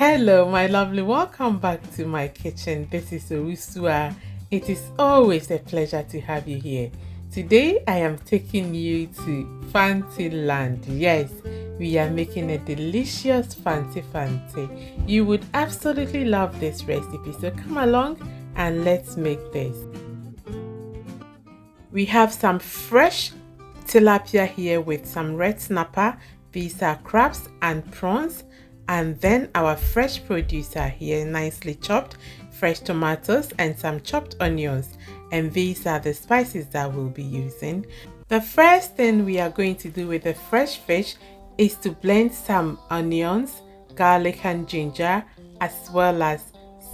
Hello my lovely, welcome back to my kitchen. This is Urusua. It is always a pleasure to have you here. Today I am taking you to Fante land. Yes, we are making a delicious Fante Fante. You would absolutely love this recipe, so come along and let's make this. We have some fresh tilapia here with some red snapper. These are crabs and prawns. And then our fresh produce are here, nicely chopped, fresh tomatoes and some chopped onions. And these are the spices that we'll be using. The first thing we are going to do with the fresh fish is to blend some onions, garlic and ginger, as well as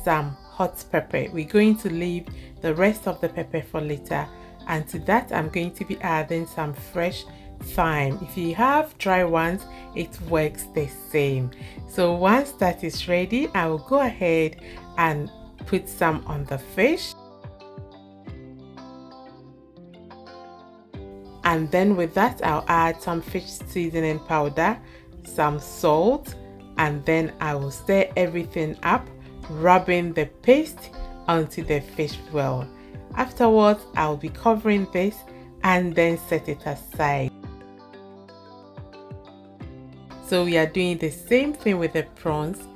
some hot pepper. We're going to leave the rest of the pepper for later. And to that, I'm going to be adding some fresh thyme. If you have dry ones, it works the same. So once that is ready, I will go ahead and put some on the fish. And then with that, I'll add some fish seasoning powder, some salt, and then I will stir everything up, rubbing the paste onto the fish well. Afterwards, I'll be covering this and then set it aside. So we are doing the same thing with the prawns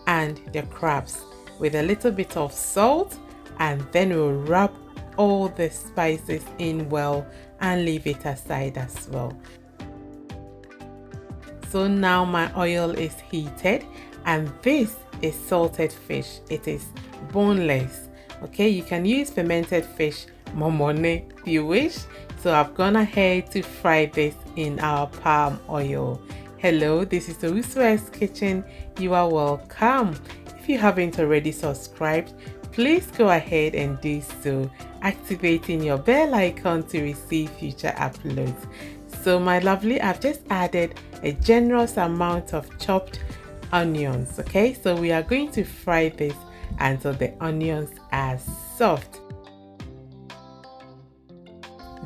and the crabs with a little bit of salt, and then we'll rub all the spices in well and leave it aside as well. So now my oil is heated and this is salted fish. It is boneless. Okay, you can use fermented fish, momone, if you wish. So I've gone ahead to fry this in our palm oil. Hello, this is Urusua's kitchen. You are welcome. If you haven't already subscribed, please go ahead and do so, activating your bell icon to receive future uploads. So my lovely, I've just added a generous amount of chopped onions. Okay, so we are going to fry this until the onions are soft.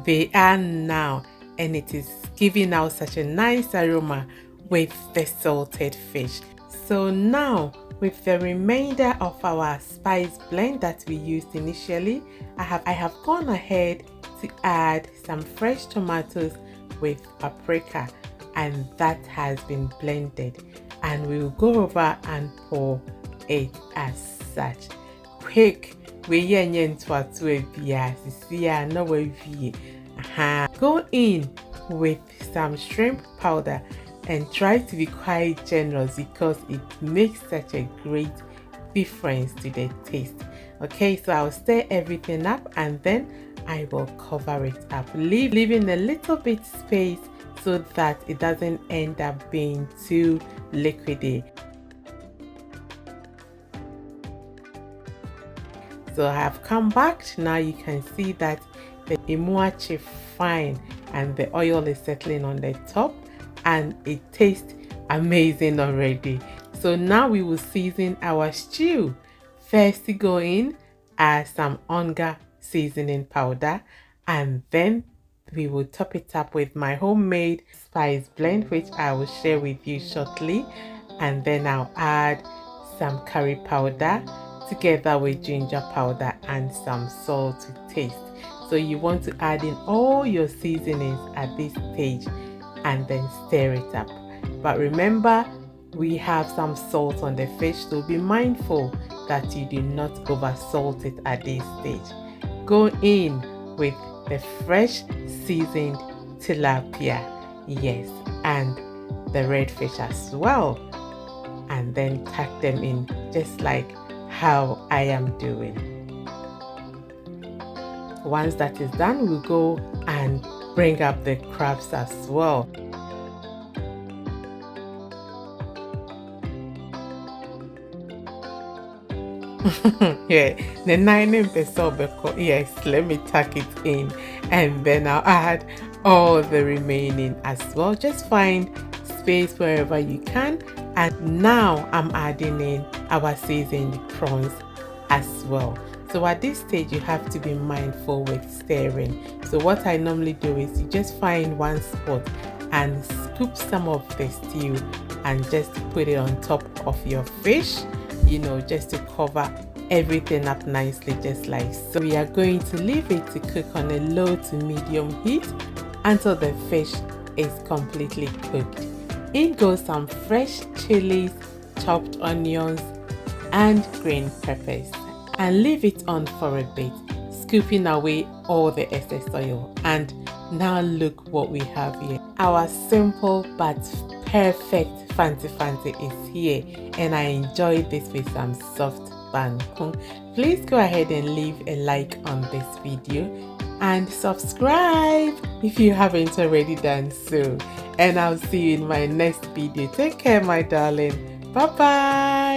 They are now, and it is giving out such a nice aroma with the salted fish. So now with the remainder of our spice blend that we used initially, I have gone ahead to add some fresh tomatoes with paprika, and that has been blended, and we will go over and pour it as such. Quick, go in with some shrimp powder and try to be quite generous because it makes such a great difference to the taste. Okay, so I'll stir everything up and then I will cover it up, leaving a little bit space so that it doesn't end up being too liquidy. So I have come back. Now you can see that the imuachi fine and the oil is settling on the top, and it tastes amazing already. So now we will season our stew. First to go in add some Onga seasoning powder, and then we will top it up with my homemade spice blend, which I will share with you shortly. And then I'll add some curry powder together with ginger powder and some salt to taste. So you want to add in all your seasonings at this stage and then stir it up. But remember, we have some salt on the fish, so be mindful that you do not over salt it at this stage. Go in with the fresh seasoned tilapia, yes, and the red fish as well, and then tuck them in just like how I am doing. Once that is done, we'll go and bring up the crabs as well. Yeah, the 9%, yes, let me tuck it in and then I'll add all the remaining as well. Just find space wherever you can. And now I'm adding in our seasoned prawns as well. So at this stage you have to be mindful with stirring. So what I normally do is you just find one spot and scoop some of the stew and just put it on top of your fish, you know, just to cover everything up nicely, just like so. We are going to leave it to cook on a low to medium heat until the fish is completely cooked. In goes some fresh chilies, chopped onions and green peppers, and leave it on for a bit, scooping away all the excess oil. And now look what we have here. Our simple but perfect fante fante is here, and I enjoyed this with some soft bangkong. Please go ahead and leave a like on this video and subscribe if you haven't already done so, and I'll see you in my next video. Take care, my darling. Bye bye.